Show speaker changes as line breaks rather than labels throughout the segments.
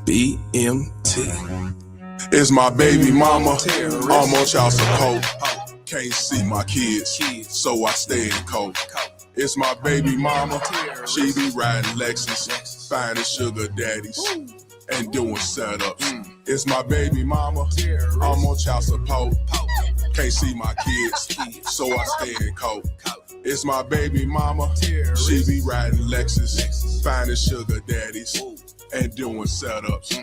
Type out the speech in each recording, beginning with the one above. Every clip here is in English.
BMT. It's my baby mama, I'm on child support. Can't see my kids, so I stay in coat. It's my baby mama, she be riding Lexus, finding sugar daddies and doing setups. It's my baby mama, I'm on child support. Can't see my kids, so I stay in coat. It's my baby mama, she be riding Lexus, finding sugar daddies and doing setups.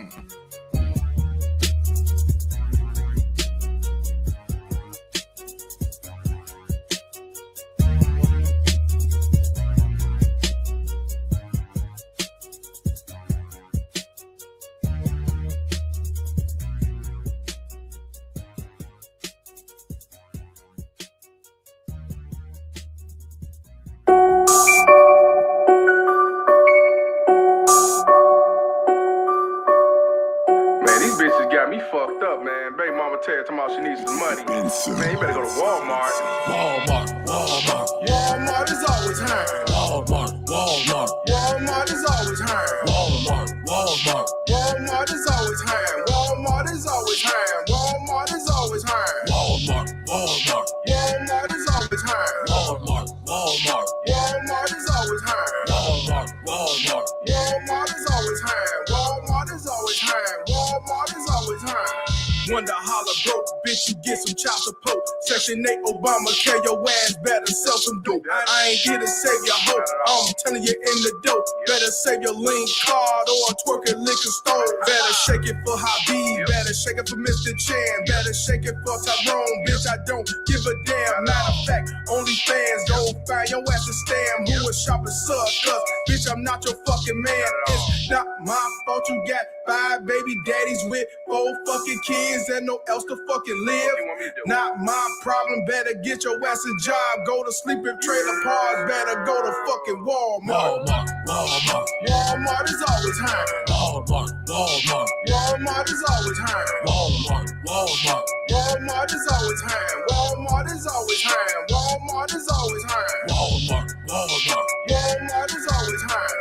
Fucked up, man. Baby mama tell you she needs some money. Man, you better go to Walmart. Walmart is always hiring. Walmart is always hiring. Walmart is always hiring. Walmart is always hiring. Walmart is always hiring. Walmart is always hiring. Walmart is always hiring. Walmart is always hiring. Walmart is always hiring. Wonder holler broke, bitch, you get some child support. Section 8 Obamacare, your ass better sell some dope. I ain't here to save your hope, I'm telling you in the dope. Better save your link card or a twerking liquor store. Better shake it for Habib, better shake it for Mr. Chan. Better shake it for Tyrone, bitch, I don't give a damn. Matter of fact, only fans don't find your ass a stamp. Who is shopping suckers? Bitch, I'm not your fucking man. It's not my fault you got 5 baby daddies with 4 fucking kids and no else to fucking live. Not my problem, better get your ass a job. Go to sleeping trailer parks, better go to fucking Walmart. Walmart is always hiring. Walmart is always hiring. Walmart is always hiring. Walmart is always hiring. Walmart is always hiring. Walmart is always hiring. Walmart is always hiring.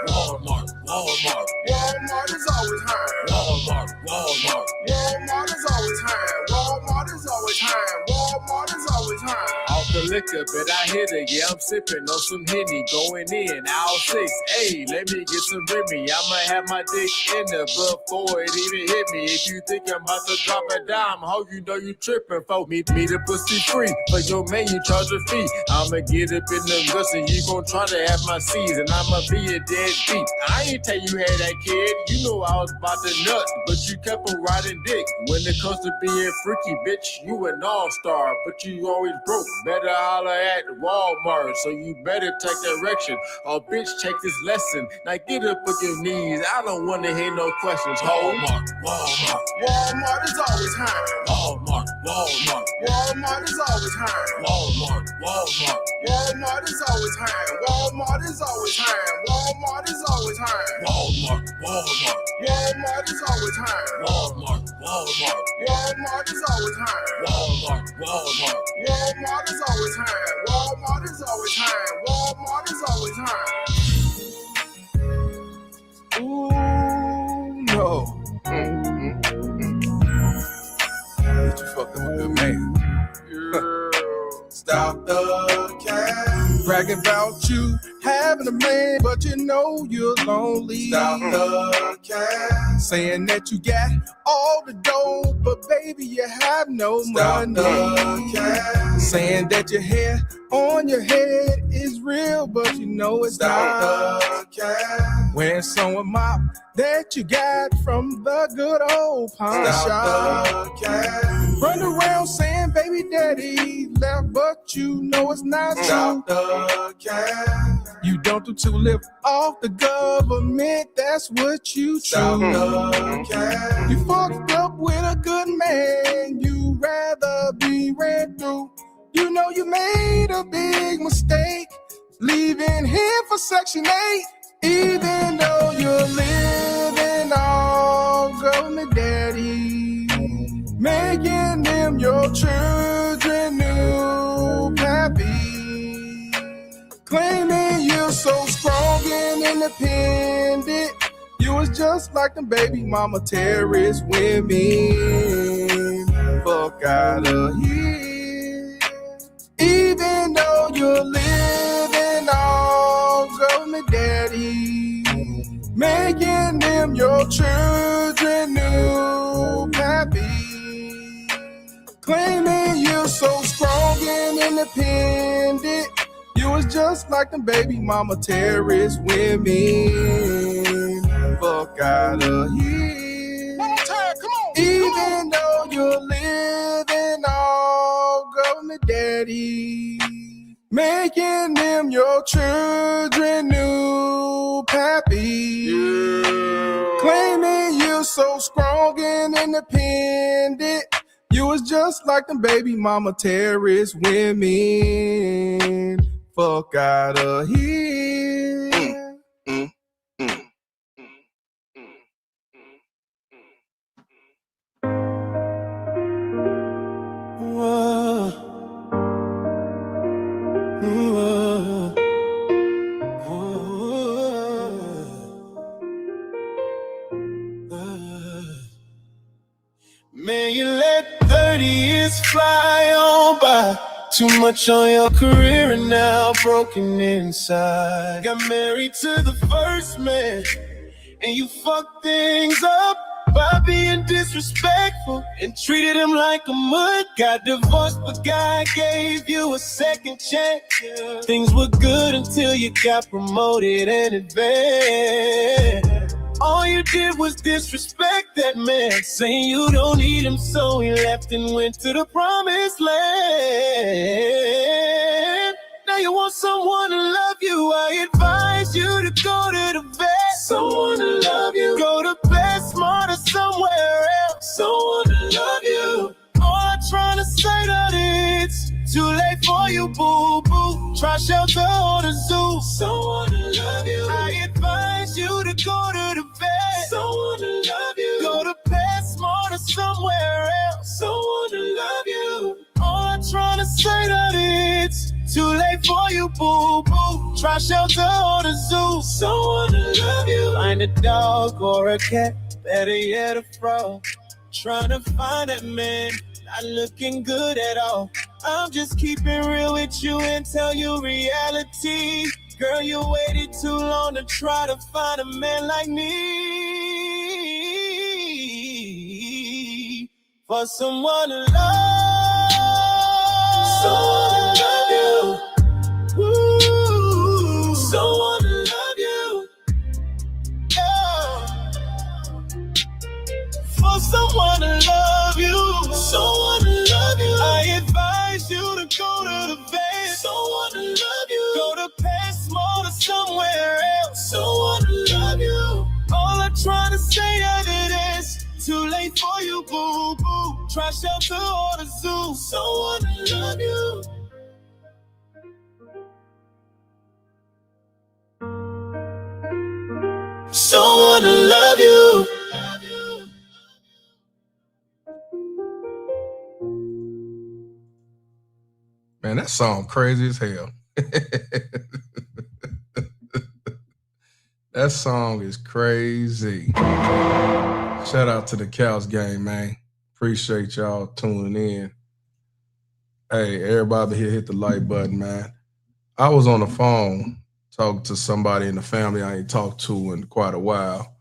Walmart is always hiring. Walmart is always hiring.
Off the liquor, but I hit it. Yeah, I'm sipping on some Henny, going in, aisle 6. Hey, let me get some Remy. I'ma have my dick in there before it even hit me. If you think I'm about to drop a dime, how you know you tripping? For me the pussy free. For your man, you charge a fee. I'ma get up in the guts and you gon' try to have my seeds, and I'ma be a dead beat. I ain't tell you had that kid. You know I was about to nut, but you kept on riding dick. When it comes to being freaky, bitch, you an all-star, but you always broke. Better holler at Walmart, so you better take direction. Or bitch, take this lesson. Now get up on your knees. I don't wanna hear no questions. Walmart
is always hiring. Walmart is always hiring. Walmart is always hiring. Walmart is always hiring. Walmart is always hiring. Walmart is always hiring. Walmart is always hiring. Walmart is always hiring. Walmart is always hiring. Walmart is always hiring. Ooh, no.
But you fucked up a good man.
Stop the cap. Bragging about you having a man, but you know you're lonely. Stop the cap. Saying that you got all the dough, but baby you have no money. The cap. Saying that your hair on your head is real, but you know it's not. The cap. Wearing some mop that you got from the good old pawn shop. Run around saying baby daddy left, but you know it's not true. You don't do to live off the government, that's what you choose. You fucked up with a good man, you rather be ran through. You know you made a big mistake, leaving here for Section 8. Even though you're living off government daddy, making them your children new pappy. Claiming you're so strong and independent, you You was just like them baby mama terrorist women. Fuck out of here. Even though you're living off government daddy, making them your children new pappy. Claiming you're so strong and independent. You was just like them baby mama terrorist women. Fuck out of here. One more time, come on. Even though you're living off government daddy, making them your children new pappy. Yeah. Claiming you're so strong and independent. You was just like them baby mama terrorist women. Fuck out of here. Whoa. Whoa. Man, you let 30 years fly on by. Too much on your career and now broken inside. Got married to the first man, and you fucked things up by being disrespectful and treated him like a mud. Got divorced, but God gave you a second chance. Things were good until you got promoted and advanced. All you did was disrespect that man, saying you don't need him, so he left and went to the promised land. Now you want someone to love you, I advise you to go to the vet. Someone to love you, go to bed, smarter somewhere else. Someone to love you. All I'm trying to say that it's too late for you, boo-boo. Try shelter or the zoo. Someone to love you. I advise you to go to the vet. Someone to love you. Go to bed, smarter somewhere else. Someone to love you. All I'm trying to say that it's too late for you, boo-boo. Try shelter or the zoo. Someone to love you. Find a dog or a cat, better yet a frog. Trying to find that man, not looking good at all. I'm just keeping real with you and tell you reality. Girl, you waited too long to try to find a man like me. For someone to love, someone to love you. Ooh, someone to love you. Yeah. For someone to love you, someone to love you. I advise you to go to the vet. Someone to love you. Go to PetSmart or somewhere else. Someone to love you. All I'm trying to say that it is too late for you, boo boo. Try shelter or the zoo. Someone to love you. Someone to love you.
Man, that song crazy as hell. That song is crazy. Shout out to the Cows game, man. Appreciate y'all tuning in. Hey, everybody here hit the like button, man. I was on the phone talking to somebody in the family I ain't talked to in quite a while.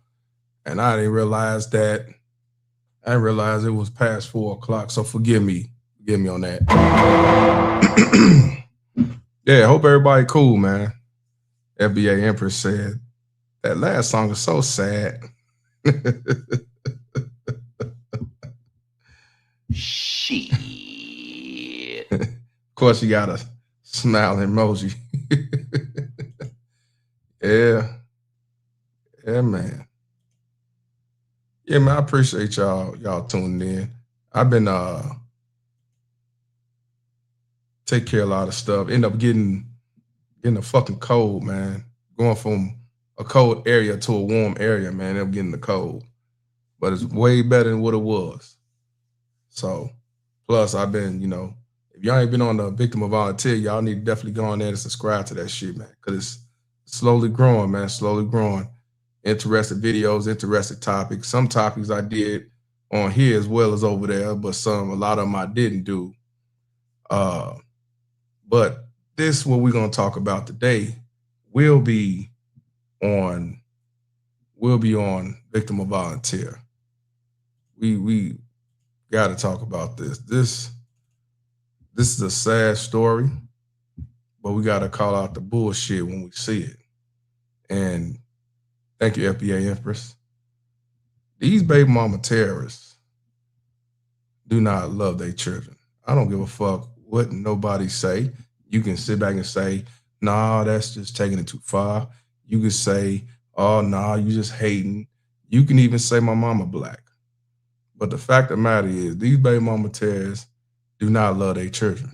And I didn't realize it was past 4 o'clock. So forgive me on that. Yeah, hope everybody cool, man. FBA Empress said, that last song is so sad.
Shit.
Of course, you got a smile emoji. Yeah, man. Yeah, man, I appreciate y'all tuning in. I've been take care of a lot of stuff. End up getting a fucking cold, man. Going from a cold area to a warm area, man. End up getting the cold. But it's way better than what it was. So, plus I've been, if y'all ain't been on the Victim of Volunteer, y'all need to definitely go on there and subscribe to that shit, man. Because it's slowly growing, man. Slowly growing. interesting videos, interesting topics. Some topics I did on here as well as over there, but a lot of them I didn't do. But this, what we're going to talk about today, will be on victim or volunteer. We got to talk about this. This is a sad story, but we got to call out the bullshit when we see it. And thank you, FBA Empress. These baby mama terrorists do not love their children. I don't give a fuck what nobody say. You can sit back and say, nah, that's just taking it too far. You can say, oh, nah, you just hating. You can even say my mama black. But the fact of the matter is, these baby mama terrorists do not love their children.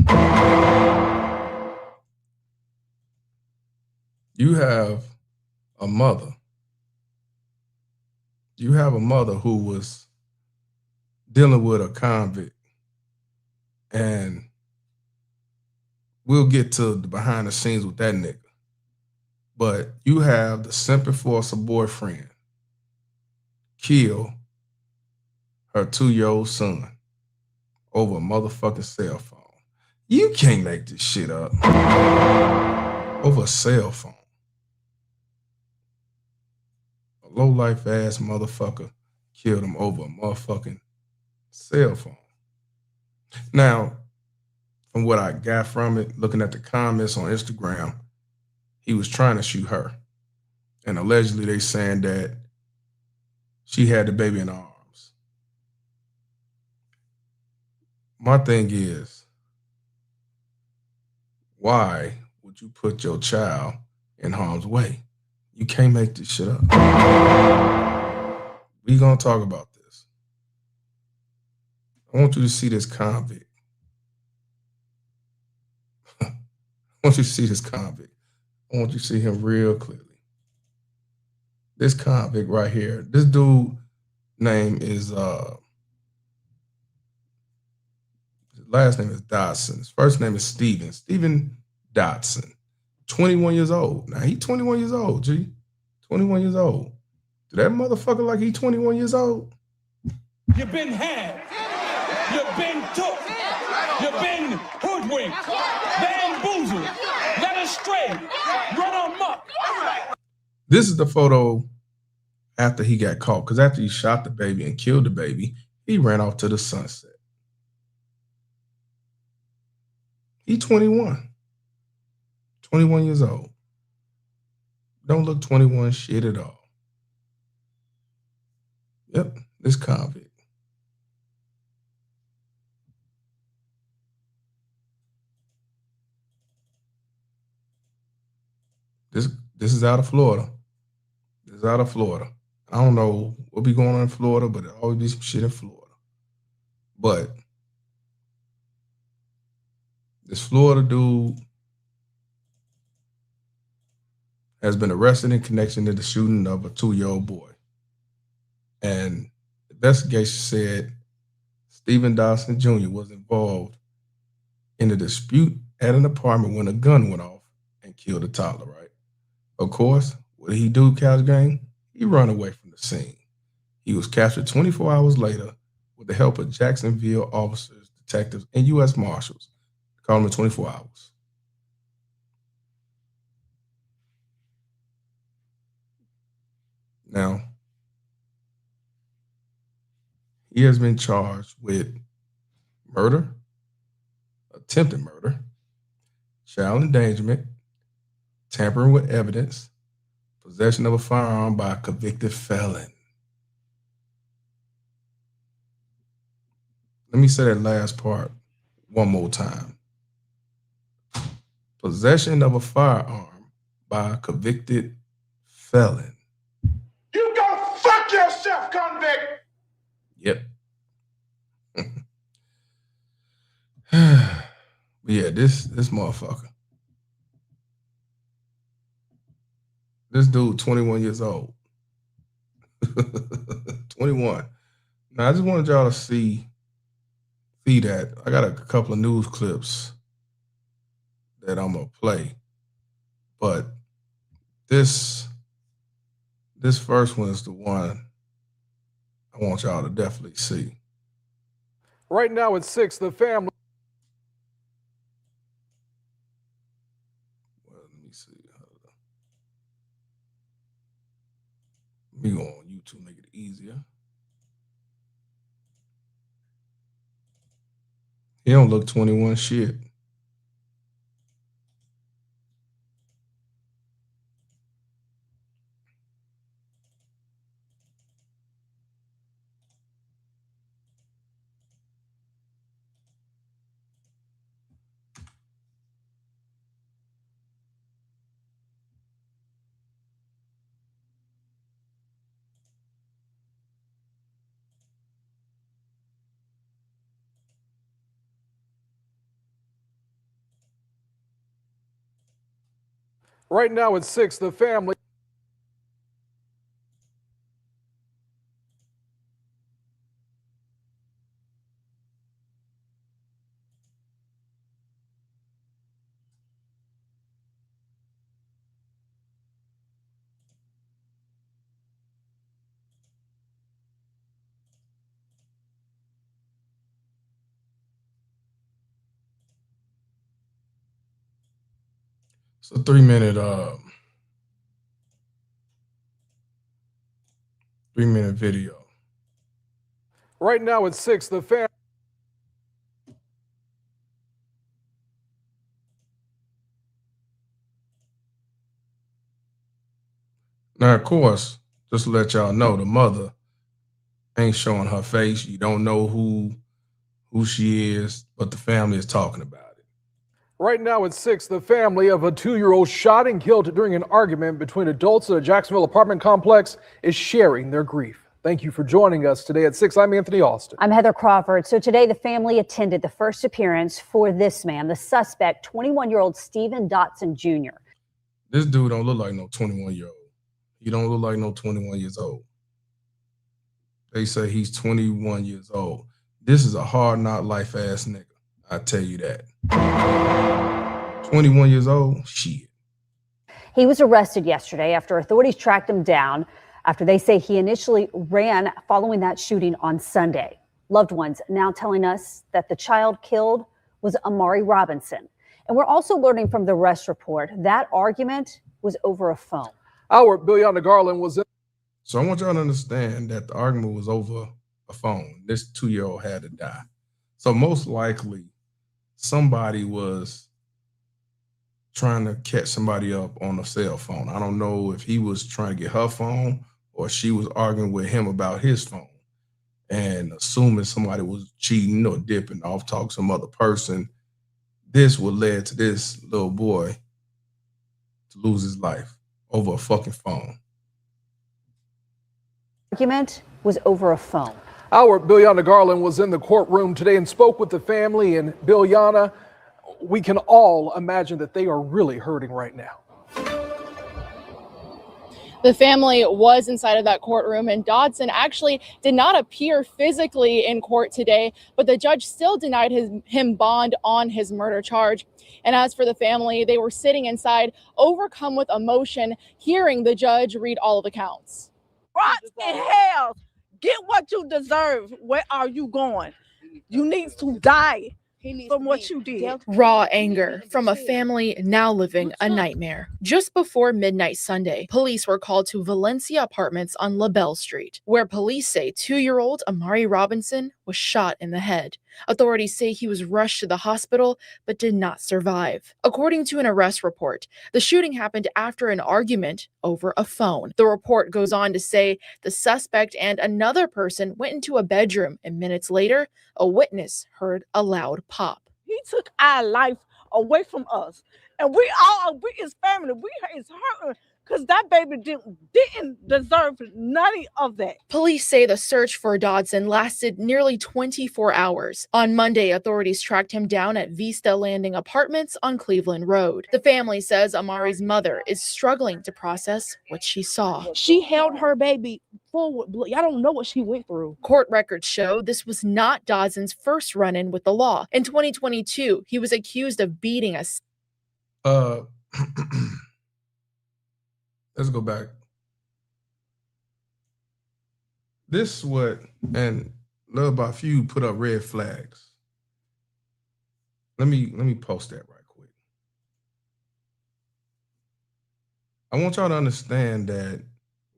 You have a mother. You have a mother who was dealing with a convict. And we'll get to the behind the scenes with that nigga. But you have the Simp enforcer boyfriend kill her 2-year-old son over a motherfucking cell phone. You can't make this shit up. Over a cell phone. A low-life ass motherfucker killed him over a motherfucking cell phone. Now, from what I got from it, looking at the comments on Instagram, he was trying to shoot her. And allegedly they saying that she had the baby in her arms. My thing is, why would you put your child in harm's way? You can't make this shit up. We gonna talk about this. I want you to see this convict. I want you to see this convict. I want you to see him real clearly. This convict right here, this dude name is, his last name is Dodson. His first name is Stephen Dodson. 21 years old. Now, he 21 years old, G. 21 years old. Do that motherfucker like he 21 years old?
You've been had. You've been took. You've been hoodwinked. Bamboozled. Led astray. Run amok.
This is the photo after he got caught. Because after he shot the baby and killed the baby, he ran off to the sunset. He 21. 21 years old. Don't look 21 shit at all. Yep, this convict. This is out of Florida. This is out of Florida. I don't know what be going on in Florida, but there always be some shit in Florida. But this Florida dude has been arrested in connection to the shooting of a 2-year-old boy. And the investigation said Stephen Dawson Jr. was involved in a dispute at an apartment when a gun went off and killed a toddler, right? Of course, what did he do, Couch Gang? He ran away from the scene. He was captured 24 hours later with the help of Jacksonville officers, detectives, and U.S. Marshals. They called him in 24 hours. Now, he has been charged with murder, attempted murder, child endangerment, tampering with evidence, possession of a firearm by a convicted felon. Let me say that last part one more time. Possession of a firearm by a convicted felon.
You go fuck yourself, convict!
Yep. But yeah, this motherfucker. This dude, 21 years old. 21. Now, I just wanted y'all to see that. I got a couple of news clips that I'm going to play. But this This first one is the one I want y'all to definitely see.
Right now at 6, the family.
Well, let me see. Let me go on YouTube, make it easier. He don't look 21 shit.
Right now at 6, the family.
It's a 3-minute 3-minute video.
Right now at 6, the family.
Now, of course, just to let y'all know, the mother ain't showing her face. You don't know who she is, but the family is talking about it.
Right now at 6, the family of a 2-year-old shot and killed during an argument between adults at a Jacksonville apartment complex is sharing their grief. Thank you for joining us today at 6. I'm Anthony Austin.
I'm Heather Crawford. So today the family attended the first appearance for this man, the suspect, 21-year-old Stephen Dotson Jr.
This dude don't look like no 21-year-old. He don't look like no 21 years old. They say he's 21 years old. This is a hard knock life ass nigga. I tell you that. 21 years old? Shit.
He was arrested yesterday after authorities tracked him down after they say he initially ran following that shooting on Sunday. Loved ones now telling us that the child killed was Amari Robinson. And we're also learning from the arrest report that argument was over a phone.
Our Biljana Garland was in.
So I want y'all to understand that the argument was over a phone. This 2-year-old had to die. So most likely somebody was trying to catch somebody up on a cell phone. I don't know if he was trying to get her phone or she was arguing with him about his phone and assuming somebody was cheating or dipping off, talking to some other person. This would lead to this little boy to lose his life over a fucking phone.
Argument was over a phone.
Our Biljana Garland was in the courtroom today and spoke with the family. And Biljana, we can all imagine that they are really hurting right now.
The family was inside of that courtroom, and Dotson actually did not appear physically in court today, but the judge still denied him bond on his murder charge. And as for the family, they were sitting inside, overcome with emotion, hearing the judge read all of the counts.
Rot in hell. Get what you deserve. Where are you going? You need to die from what you did.
Raw anger from a family now living a nightmare. Just before midnight Sunday, police were called to Valencia Apartments on LaBelle Street, where police say 2-year-old Amari Robinson was shot in the head. Authorities say he was rushed to the hospital but did not survive. According to an arrest report, the shooting happened after an argument over a phone. The report goes on to say the suspect and another person went into a bedroom, and minutes later, a witness heard a loud pop.
He took our life away from us. And we his family, we is hurting because that baby didn't deserve none of that.
Police say the search for Dotson lasted nearly 24 hours. On Monday, authorities tracked him down at Vista Landing Apartments on Cleveland Road. The family says Amari's mother is struggling to process what she saw.
She held her baby forward. I don't know what she went through.
Court records show this was not Dotson's first run-in with the law. In 2022, he was accused of beating a...
Let's go back. this is what, and Love by Few put up red flags. Let me post that right quick. I want y'all to understand that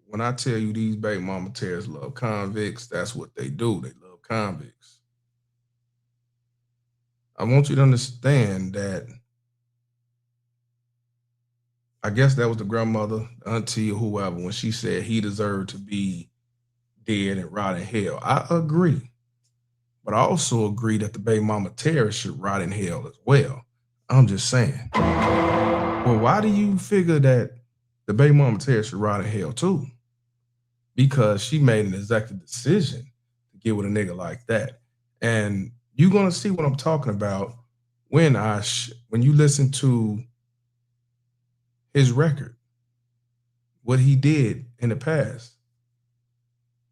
when I tell you these baby mama tears love convicts, that's what they do. They love convicts. I want you to understand that I guess that was the grandmother, the auntie, or whoever, when she said he deserved to be dead and rot in hell. I agree. But I also agree that the baby mama terrorist should rot in hell as well. I'm just saying. Well, why do you figure that the baby mama terrorist should rot in hell too? Because she made an executive decision to get with a nigga like that. And you're gonna see what I'm talking about when you listen to his record, what he did in the past,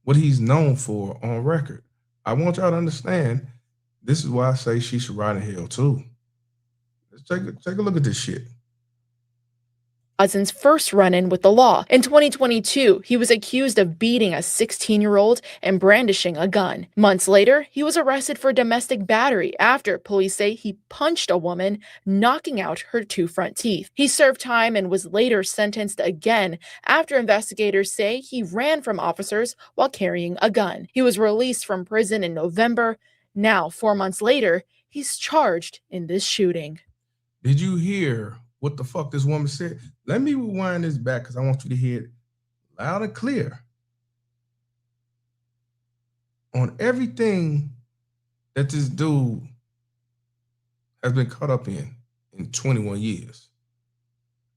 what he's known for on record. I want y'all to understand, this is why I say she should ride in hell too. Let's take a look at this shit.
Hudson's first run-in with the law. In 2022, he was accused of beating a 16-year-old and brandishing a gun. Months later, he was arrested for domestic battery after police say he punched a woman, knocking out her 2 front teeth. He served time and was later sentenced again after investigators say he ran from officers while carrying a gun. He was released from prison in November. Now, 4 months later, he's charged in this shooting.
Did you hear what the fuck this woman said? Let me rewind this back because I want you to hear it loud and clear. On everything that this dude has been caught up in 21 years.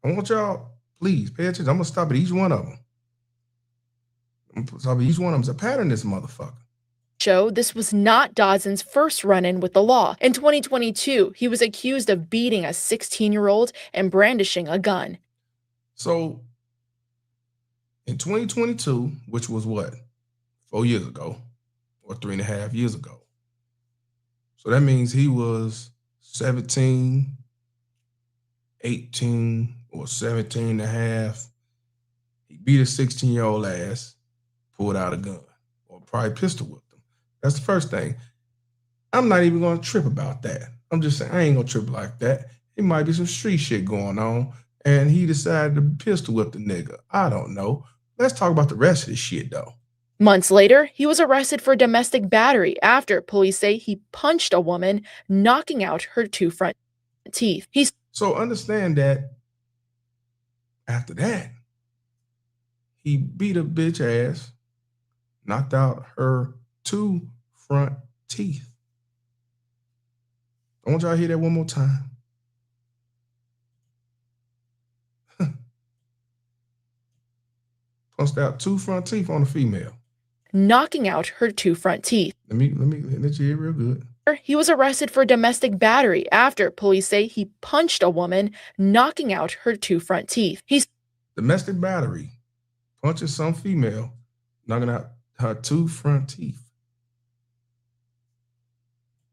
I want y'all, please pay attention. I'm going to stop at each one of them. Each one of them is a pattern, this motherfucker.
Show this was not Dodson's first run-in with the law. In 2022, he was accused of beating a 16-year-old and brandishing a gun.
So in 2022, which was what, 4 years ago or 3.5 years ago. So that means he was 17, 18 or 17 and a half. He beat a 16-year-old ass, pulled out a gun or probably pistol whipped him. That's the first thing. I'm not even going to trip about that. I'm just saying I ain't going to trip like that. It might be some street shit going on, and he decided to pistol whip the nigga. I don't know. Let's talk about the rest of this shit, though.
Months later, he was arrested for domestic battery after police say he punched a woman, knocking out her 2 front teeth.
So understand that after that, he beat a bitch ass, knocked out her 2 front teeth. I want y'all to hear that one more time. Punched out 2 front teeth on a female,
knocking out her 2 front teeth.
Let me let you hear real good.
He was arrested for domestic battery after police say he punched a woman, knocking out her 2 front teeth.
Domestic battery, punching some female, knocking out her 2 front teeth.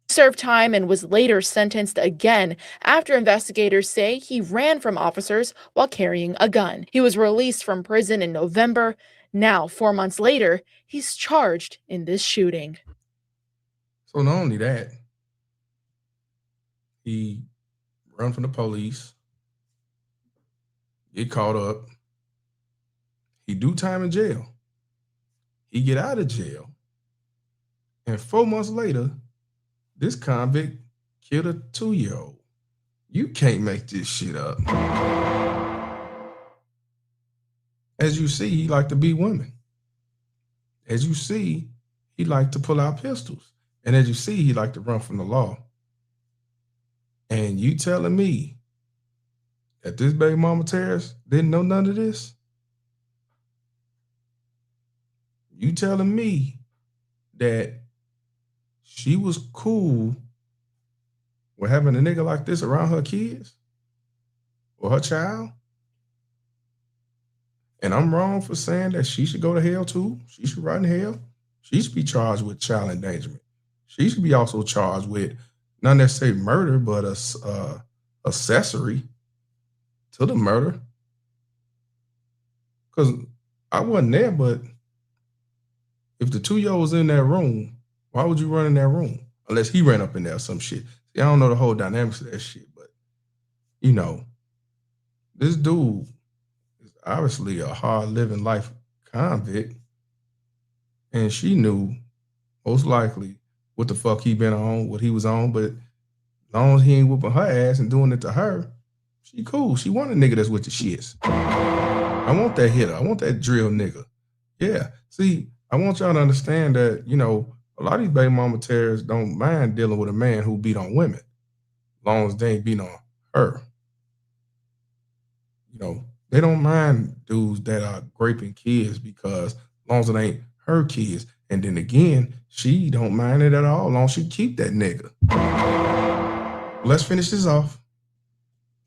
Served time and was later sentenced again after investigators say he ran from officers while carrying a gun. He was released from prison in November. Now, 4 months later, he's charged in this shooting.
So not only that, he run from the police, get caught up, he do time in jail, he get out of jail, and 4 months later, this convict killed a 2-year-old. You can't make this shit up. As you see, he liked to beat women. As you see, he liked to pull out pistols. And as you see, he liked to run from the law. And you telling me that this baby mama terrorist didn't know none of this? You telling me that she was cool with having a nigga like this around her kids or her child? And I'm wrong for saying that she should go to hell too? She should rot in hell? She should be charged with child endangerment. She should be also charged with not necessarily murder, but accessory to the murder. Because I wasn't there, but If the 2-year-old was in that room, why would you run in that room? Unless he ran up in there or some shit. See, I don't know the whole dynamics of that shit, but you know, this dude is obviously a hard living life convict, and she knew most likely what the fuck he been on, what he was on, but as long as he ain't whooping her ass and doing it to her, she cool. She want a nigga that's with the shits. I want that hitter. I want that drill nigga. Yeah. See, I want y'all to understand that, you know, a lot of these baby mama terrorists don't mind dealing with a man who beat on women, as long as they ain't beat on her. You know, they don't mind dudes that are raping kids because as long as it ain't her kids. And then again, she don't mind it at all, as long as she keep that nigga. Let's finish this off.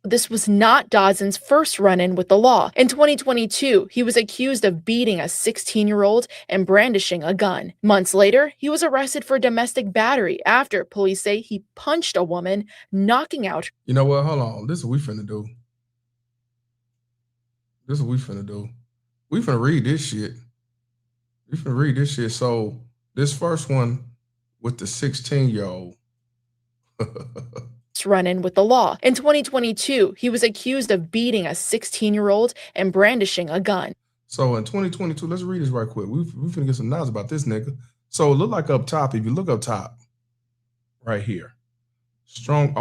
This was not Dodson's first run-in with the law. In 2022, he was accused of beating a 16-year-old and brandishing a gun. Months later, he was arrested for domestic battery after police say he punched a woman, knocking out.
You know what? Hold on. This is what we finna do. This is what we finna do. We finna read this shit. We finna read this shit. So this first one with the 16-year-old.
Run-in with the law. In 2022, he was accused of beating a 16-year-old and brandishing a gun.
So in 2022, let's read this right quick. We finna get some knowledge about this nigga. So look like up top, if you look up top, right here, strong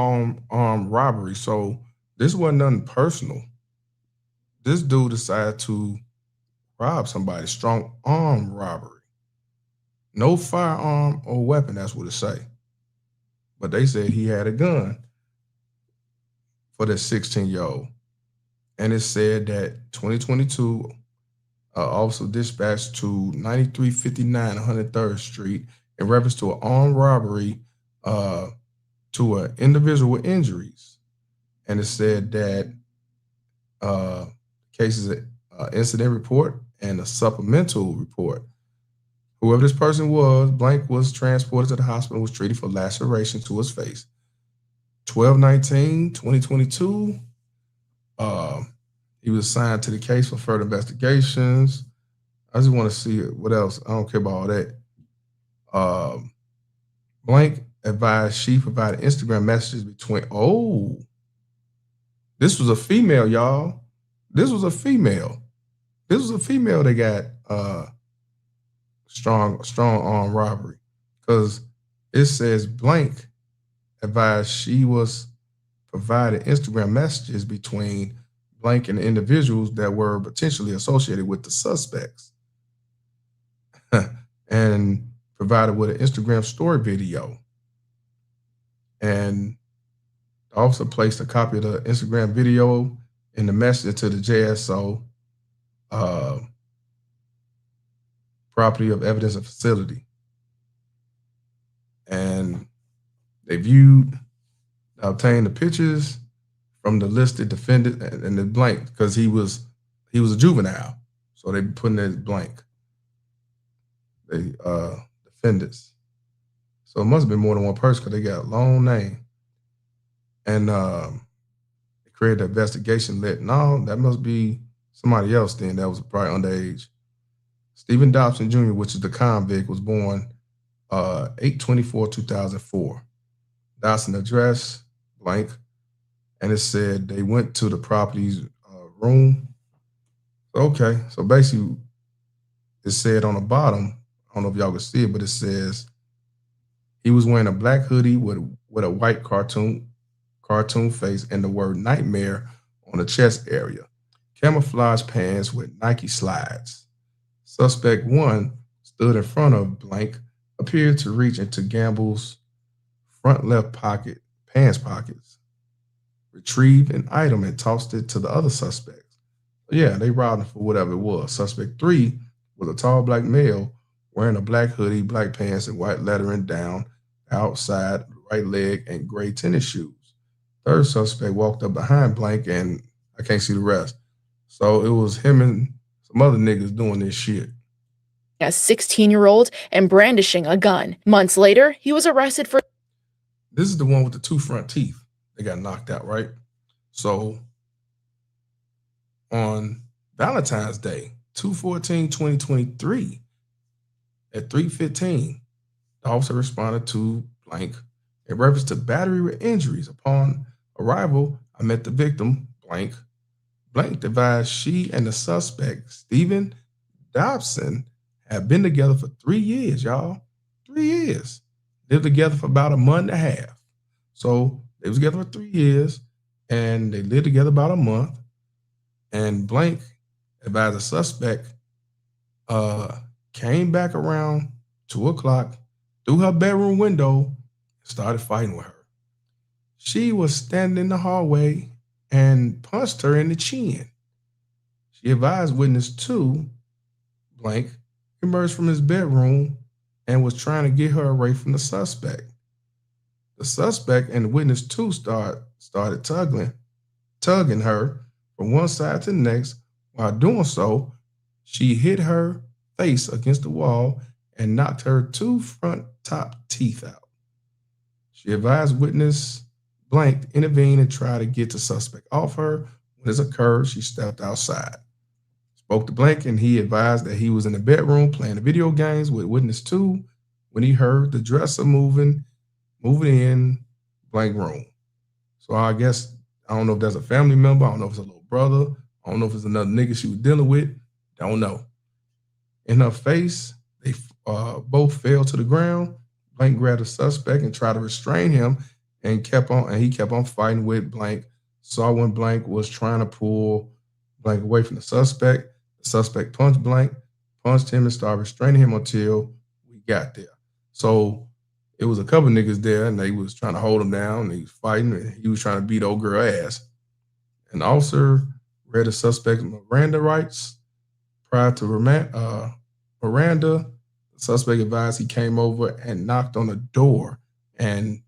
arm robbery. So this wasn't nothing personal. This dude decided to rob somebody, strong arm robbery. No firearm or weapon, that's what it say. But they said he had a gun for that 16-year-old. And it said that 2022, officer dispatched to 9359 103rd Street in reference to an armed robbery to an individual with injuries. And it said that case is an incident report and a supplemental report. Whoever this person was, blank, was transported to the hospital and was treated for laceration to his face. 12/19/2022, he was assigned to the case for further investigations. I just want to see what else. I don't care about all that. Blank advised she provided Instagram messages between. Oh, this was a female, y'all. This was a female. This was a female that got strong arm robbery, because it says blank advised she was provided Instagram messages between blank and individuals that were potentially associated with the suspects and provided with an Instagram story video. And the officer placed a copy of the Instagram video in the message to the JSO property of evidence and facility. And they obtained the pictures from the listed defendant and the blank, because he was a juvenile. So they putting it blank. They defendants. So it must have been more than one person, because they got a long name. And they created an investigation no, that must be somebody else then that was probably underage. Stephen Dobson Jr., which is the convict, was born 8/24/2004. Dobson address, blank. And it said they went to the property's room. Okay, so basically it said on the bottom, I don't know if y'all can see it, but it says he was wearing a black hoodie with a white cartoon face and the word nightmare on the chest area. Camouflage pants with Nike slides. Suspect 1 stood in front of blank, appeared to reach into Gamble's front left pants pockets, retrieved an item and tossed it to the other suspects. Yeah, they robbed him for whatever it was. Suspect 3 was a tall black male wearing a black hoodie, black pants, and white lettering down outside, right leg, and gray tennis shoes. Third suspect walked up behind blank, and I can't see the rest. So it was him and some other niggas doing this shit.
A 16-year-old and brandishing a gun. Months later, he was arrested for.
This is the one with the 2 front teeth. They got knocked out, right? So on Valentine's Day, 2/14/2023, At 3:15, the officer responded to blank in reference to battery with injuries. Upon arrival, I met the victim, blank. Blank advised she and the suspect, Stephen Dobson, had been together for 3 years, y'all. 3 years. Lived together for about a month and a half. So they was together for 3 years, and they lived together about a month. And blank advised the suspect came back around 2 o'clock through her bedroom window and started fighting with her. She was standing in the hallway and punched her in the chin. She advised witness 2, blank, emerged from his bedroom and was trying to get her away from the suspect. The suspect and witness 2 started tugging her from one side to the next. While doing so, she hit her face against the wall and knocked her 2 front top teeth out. She advised witness blank to intervene and try to get the suspect off her. When this occurred, she stepped outside. Spoke to blank, and he advised that he was in the bedroom playing the video games with witness 2 when he heard the dresser moving in blank room. So I guess, I don't know if that's a family member. I don't know if it's a little brother. I don't know if it's another nigga she was dealing with. Don't know. In her face, they both fell to the ground. Blank grabbed the suspect and tried to restrain him, and he kept on fighting with blank. Saw when blank was trying to pull blank away from the suspect. The suspect punched him and started restraining him until we got there. So it was a couple niggas there, and they was trying to hold him down, and he was fighting, and he was trying to beat old girl ass. An officer read the suspect's Miranda rights. Prior to Miranda, the suspect advised he came over and knocked on the door, and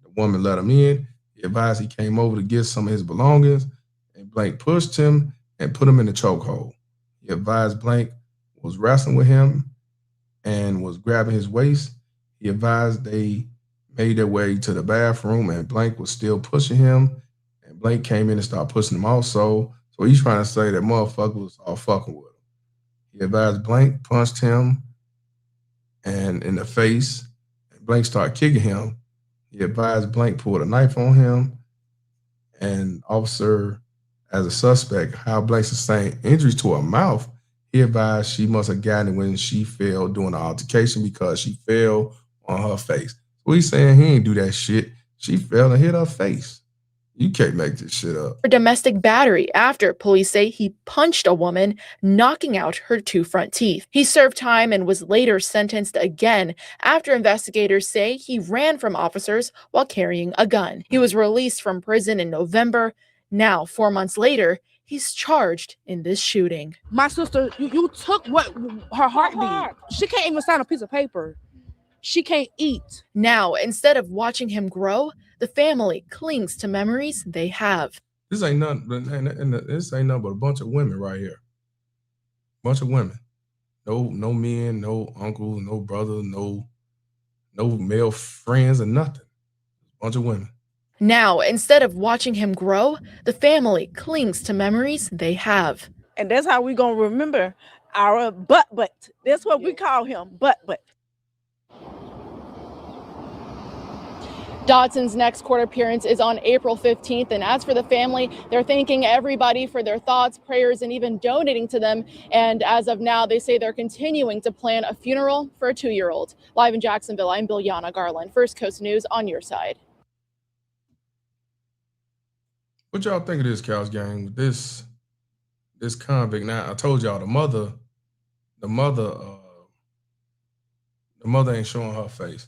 the woman let him in. He advised he came over to get some of his belongings, and blank pushed him and put him in the chokehold. He advised blank was wrestling with him and was grabbing his waist. He advised they made their way to the bathroom, and blank was still pushing him, and blank came in and started pushing him also. So he's trying to say that motherfucker was all fucking with him. He advised blank punched him and in the face, and blank started kicking him. He advised blank pulled a knife on him, and officer, as a suspect, how blank sustained injuries to her mouth. He advised she must have gotten it when she fell during the altercation because she fell on her face. So he's saying he ain't do that shit. She fell and hit her face. You can't make this shit up.
For domestic battery after police say he punched a woman, knocking out her 2 front teeth. He served time and was later sentenced again after investigators say he ran from officers while carrying a gun. He was released from prison in November. Now, 4 months later, he's charged in this shooting.
My sister, you took what her heart did. She can't even sign a piece of paper. She can't eat.
Now, instead of watching him grow, the family clings to memories they have.
This ain't nothing but a bunch of women right here. Bunch of women. No men, no uncles, no brothers, no male friends or nothing. Bunch of women.
Now, instead of watching him grow, the family clings to memories they have.
And that's how we gonna remember our butt. That's what we call him, butt.
Dodson's next court appearance is on April 15th. And as for the family, they're thanking everybody for their thoughts, prayers, and even donating to them. And as of now, they say they're continuing to plan a funeral for a 2-year-old. Live in Jacksonville, I'm Biljana Garland. First Coast News on your side.
What y'all think of this, Cows Gang? With this convict? Now, I told y'all the mother ain't showing her face.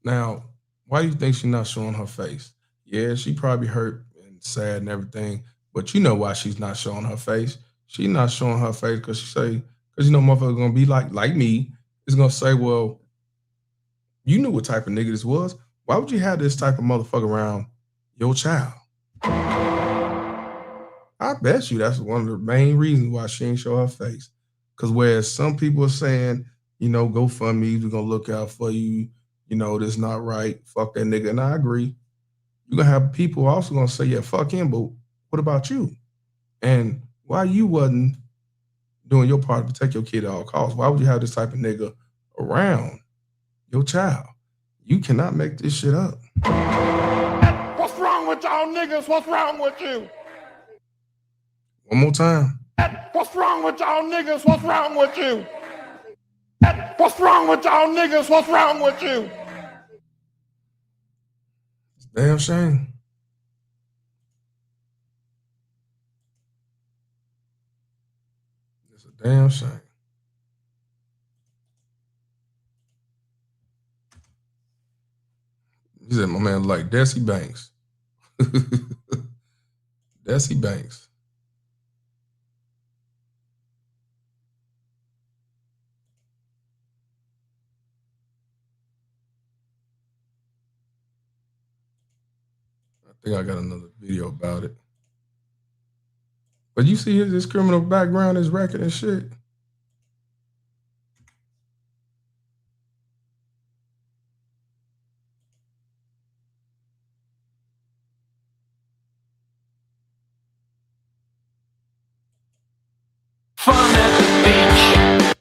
Now, why do you think she's not showing her face? Yeah, she probably hurt and sad and everything, but you know why she's not showing her face. She's not showing her face because motherfuckers gonna be like me. It's gonna say, well, you knew what type of nigga this was. Why would you have this type of motherfucker around your child? I bet you that's one of the main reasons why she ain't show her face. Because whereas some people are saying, GoFundMe, we're gonna look out for you. This not right. Fuck that nigga. And I agree. You're gonna have people also gonna say, yeah, fuck him, but what about you? And why you wasn't doing your part to protect your kid at all costs? Why would you have this type of nigga around your child. You cannot make this shit up.
What's wrong with y'all niggas? What's wrong with you?
One more time.
What's wrong with y'all niggas? What's wrong with you? What's wrong with y'all niggas? What's wrong with you?
It's a damn shame. It's a damn shame. He said, my man like Desi Banks. Desi Banks. I think I got another video about it. But you see his criminal background, his record and shit.
Fun at the beach.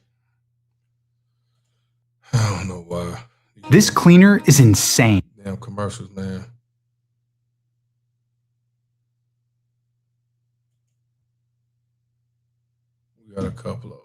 I don't know why.
This cleaner is insane.
Damn commercials, man. We got a couple of them.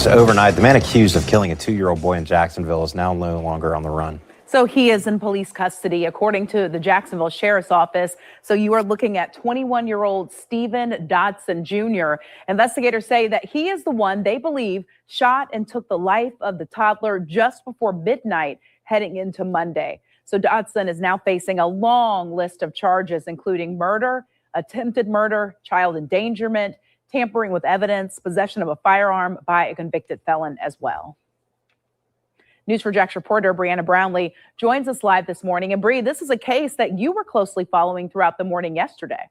Overnight, the man accused of killing a 2-year-old boy in Jacksonville is now no longer on the run.
So he is in police custody, according to the Jacksonville Sheriff's Office. So you are looking at 21-year-old Stephen Dotson Jr. Investigators say that he is the one they believe shot and took the life of the toddler just before midnight heading into Monday. So Dotson is now facing a long list of charges, including murder, attempted murder, child endangerment, tampering with evidence, possession of a firearm by a convicted felon as well. News4Jax reporter Brianna Brownlee joins us live this morning. And Bree, this is a case that you were closely following throughout the morning yesterday.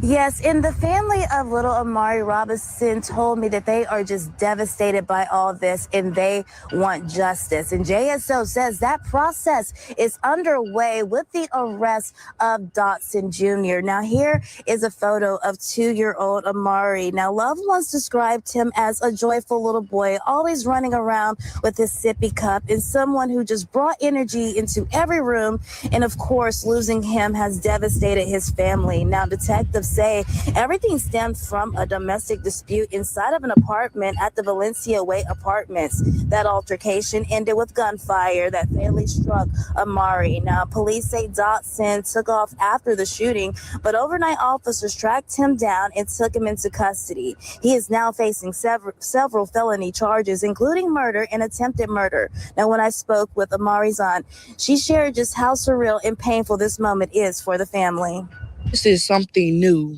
Yes, and the family of little Amari Robinson told me that they are just devastated by all this and they want justice. And JSO says that process is underway with the arrest of Dotson Jr. Now, here is a photo of 2-year-old Amari. Now, loved ones described him as a joyful little boy, always running around with his sippy cup, and someone who just brought energy into every room. And of course, losing him has devastated his family. Now, detectives say everything stemmed from a domestic dispute inside of an apartment at the Valencia Way Apartments. That altercation ended with gunfire that fatally struck Amari. Now, police say Dotson took off after the shooting, but overnight officers tracked him down and took him into custody. He is now facing several felony charges, including murder and attempted murder. Now, when I spoke with Amari's aunt, she shared just how surreal and painful this moment is for the family.
This is something new.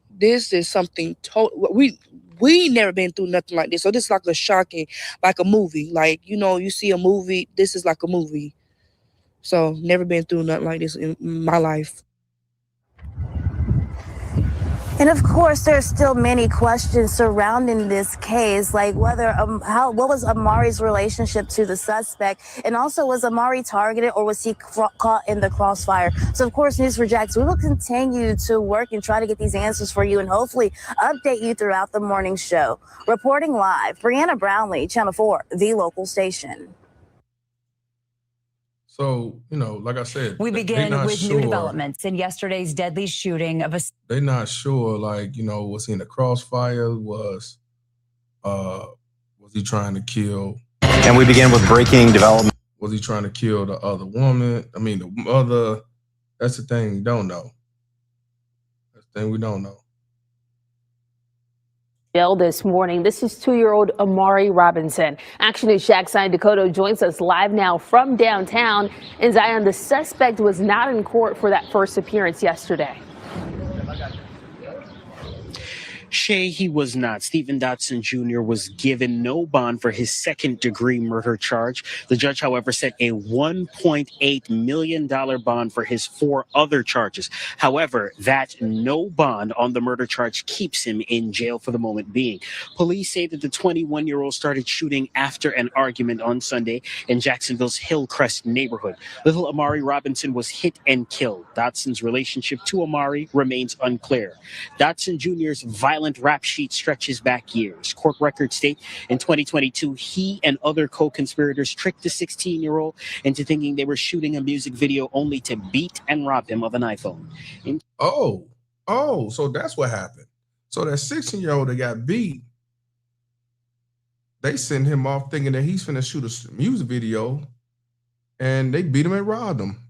This is something we never been through nothing like this. So this is like a shocking, like a movie. Like, you know, you see a movie, this is like a movie. So never been through nothing like this in my life.
And of course, there's still many questions surrounding this case, like whether what was Amari's relationship to the suspect, and also was Amari targeted or was he caught in the crossfire? So of course, News4Jax, we will continue to work and try to get these answers for you and hopefully update you throughout the morning show. Reporting live, Brianna Brownlee, Channel 4, the local station.
So, you know, like I said,
we begin with new developments in yesterday's deadly shooting of a.
They're not sure, like, you know, was he in the crossfire? Was he trying to kill?
And we begin with breaking development.
Was he trying to kill the other woman? I mean, the other. That's the thing we don't know. That's the thing we don't know.
This morning. This is 2-year-old Amari Robinson. Action News Shaq Zion Dakota joins us live now from downtown. And Zion, the suspect was not in court for that first appearance yesterday.
Shay, he was not. Stephen Dotson Jr. was given no bond for his second-degree murder charge. The judge, however, set a $1.8 million bond for his 4 other charges. However, that no bond on the murder charge keeps him in jail for the moment being. Police say that the 21-year-old started shooting after an argument on Sunday in Jacksonville's Hillcrest neighborhood. Little Amari Robinson was hit and killed. Dotson's relationship to Amari remains unclear. Dotson Jr.'s violent violent rap sheet stretches back years. Court records state in 2022, he and other co-conspirators tricked the 16-year-old into thinking they were shooting a music video only to beat and rob him of an iPhone.
So that's what happened. So that 16-year-old that got beat, they sent him off thinking that he's finna shoot a music video, and they beat him and robbed him.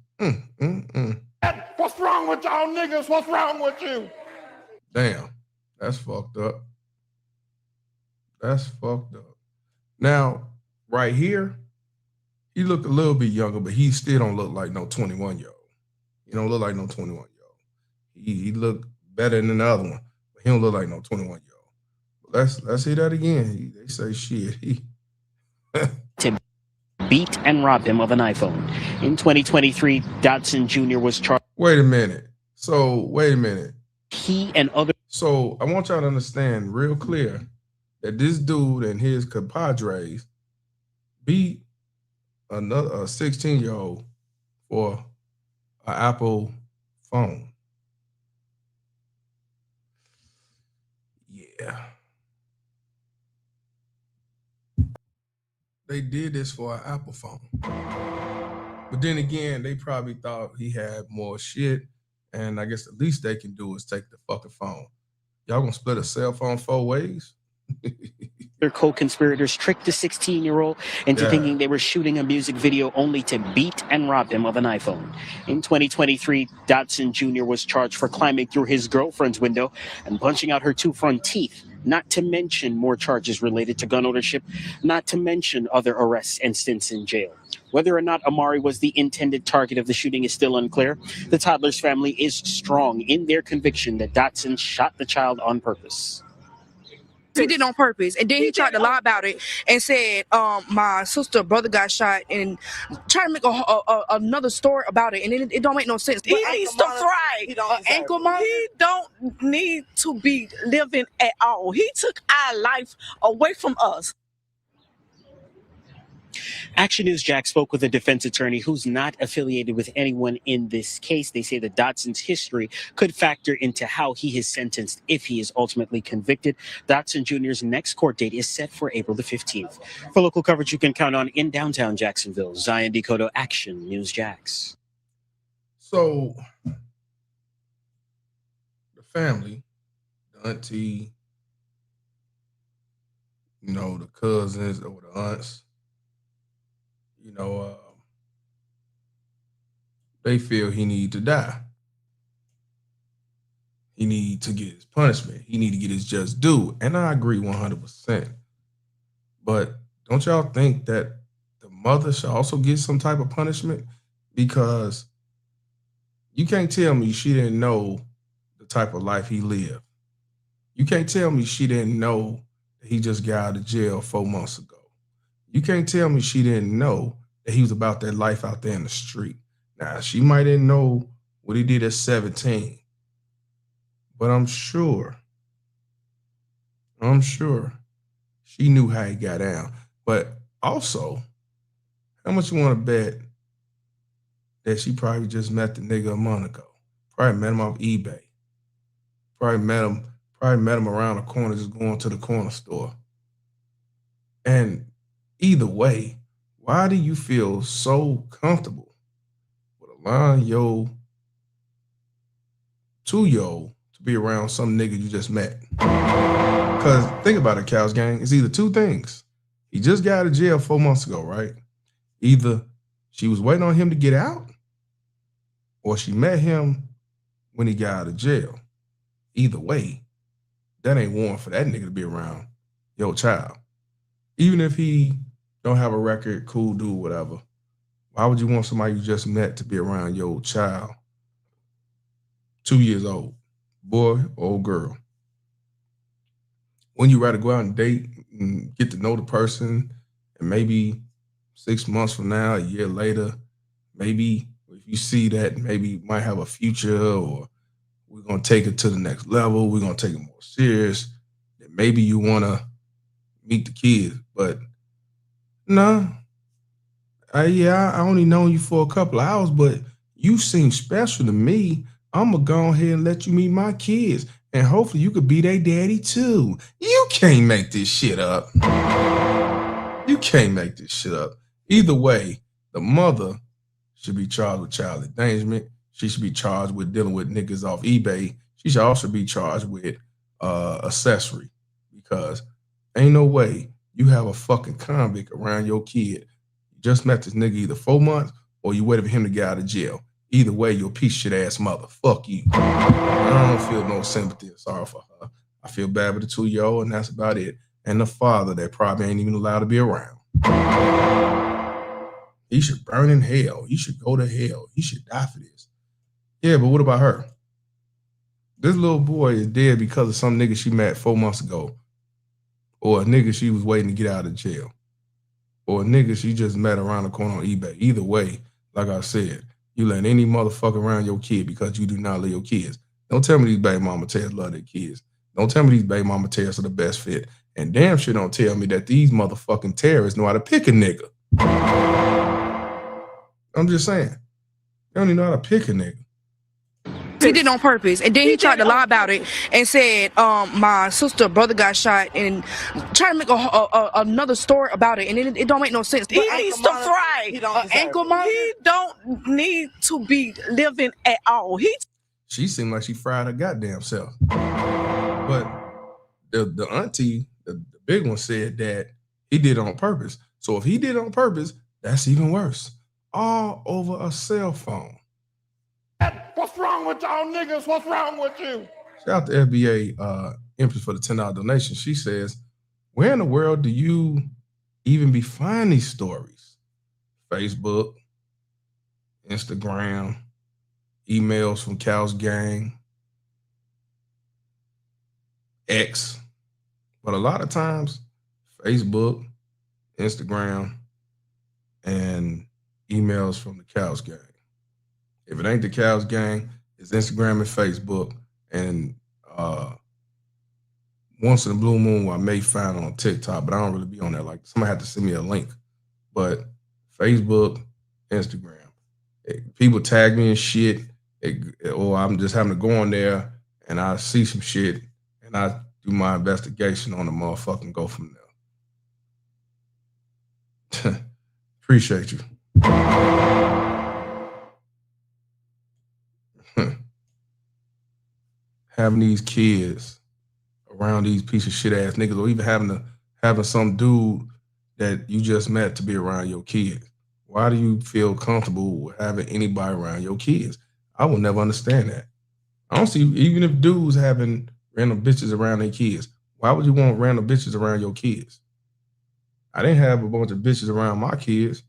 What's wrong with y'all niggas? What's wrong with you?
Damn, that's fucked up. That's fucked up. Now, right here, he look a little bit younger, but he still don't look like no 21-year-old. He don't look like no 21-year-old. He look better than the other one, but he don't look like no 21-year-old. Let's hear that again. They say shit.
To beat and rob him of an iPhone. In 2023, Dotson Jr. was charged.
Wait a minute.
He and other.
So I want y'all to understand real clear that this dude and his compadres beat a 16-year-old for an Apple phone. Yeah. They did this for an Apple phone. But then again, they probably thought he had more shit, and I guess the least they can do is take the fucking phone. Y'all gonna split a cell phone 4 ways?
Their co-conspirators tricked the 16-year-old into thinking they were shooting a music video only to beat and rob him of an iPhone. In 2023, Dotson Jr. was charged for climbing through his girlfriend's window and punching out her 2 front teeth, not to mention more charges related to gun ownership, not to mention other arrests and stints in jail. Whether or not Amari was the intended target of the shooting is still unclear. The toddler's family is strong in their conviction that Dotson shot the child on purpose.
He did it on purpose, and then he tried to lie about it and said my sister brother got shot, and trying to make another story about it, and it don't make no sense.
He needs to fry.
Ankle monitor.
He don't need to be living at all. He took our life away from us.
Action News Jack spoke with a defense attorney who's not affiliated with anyone in this case. They say that Dotson's history could factor into how he is sentenced if he is ultimately convicted. Dotson Jr.'s next court date is set for April the 15th. For local coverage you can count on in downtown Jacksonville, Zion Decoto, Action News Jax.
So, the family, the auntie, the cousins or the aunts, they feel he need to die. He need to get his punishment. He need to get his just due. And I agree 100%. But don't y'all think that the mother should also get some type of punishment? Because you can't tell me she didn't know the type of life he lived. You can't tell me she didn't know that he just got out of jail 4 months ago. You can't tell me she didn't know that he was about that life out there in the street. Now, she might didn't know what he did at 17, but I'm sure she knew how he got down. But also, how much you want to bet that she probably just met the nigga a month ago? Probably met him off eBay. Probably met him around the corner, just going to the corner store. And either way, why do you feel so comfortable with allowing your 2-year-old to be around some nigga you just met? Because think about it, Cows Gang. It's either 2 things. He just got out of jail 4 months ago, right? Either she was waiting on him to get out, or she met him when he got out of jail. Either way, that ain't warrant for that nigga to be around your child. Even if he don't have a record, cool dude, whatever. Why would you want somebody you just met to be around your child? 2 years old, boy or girl. When you rather go out and date and get to know the person, and maybe 6 months from now, a year later, maybe if you see that maybe you might have a future, or we're going to take it to the next level, we're going to take it more serious, then maybe you want to meet the kids. But no, I only known you for a couple of hours, but you seem special to me. I'm going to go ahead and let you meet my kids. And hopefully you could be their daddy too. You can't make this shit up. You can't make this shit up. Either way, the mother should be charged with child endangerment. She should be charged with dealing with niggas off eBay. She should also be charged with accessory, because ain't no way you have a fucking convict around your kid. You just met this nigga either 4 months or you waited for him to get out of jail. Either way, you're a piece of shit ass mother. Fuck you. I don't feel no sympathy or sorry for her. I feel bad for the 2-year-old, and that's about it. And the father that probably ain't even allowed to be around. He should burn in hell. He should go to hell. He should die for this. Yeah, but what about her? This little boy is dead because of some nigga she met 4 months ago, or a nigga she was waiting to get out of jail, or a nigga she just met around the corner on eBay. Either way, like I said, you let any motherfucker around your kid because you do not love your kids. Don't tell me these baby mama tears love their kids. Don't tell me these baby mama tears are the best fit. And damn sure don't tell me that these motherfucking terrorists know how to pick a nigga. I'm just saying. They don't even know how to pick a nigga.
He did it on purpose, and then he tried to lie about it and said, my sister brother got shot, and trying to make another story about it, and it don't make no sense.
He needs to fry. He don't need to be living at all.
She seemed like she fried her goddamn self. But the auntie, the big one, said that he did it on purpose. So if he did it on purpose, that's even worse. All over a cell phone.
What's wrong with y'all niggas? What's wrong with you?
Shout out to FBA Empress for the $10 donation. She says, where in the world do you even be finding these stories? Facebook, Instagram, emails from Cal's gang, X. But a lot of times, Facebook, Instagram, and emails from the Cal's gang. If it ain't the Cal's gang, it's Instagram and Facebook. And once in a blue moon, I may find on TikTok, but I don't really be on there. Like, somebody had to send me a link. But Facebook, Instagram. People tag me in shit, or I'm just having to go on there and I see some shit and I do my investigation on the motherfucker and go from there. Appreciate you. Having these kids around these piece of shit ass niggas, or even having some dude that you just met to be around your kids. Why do you feel comfortable with having anybody around your kids? I will never understand that. I don't see, even if dudes having random bitches around their kids, why would you want random bitches around your kids? I didn't have a bunch of bitches around my kids.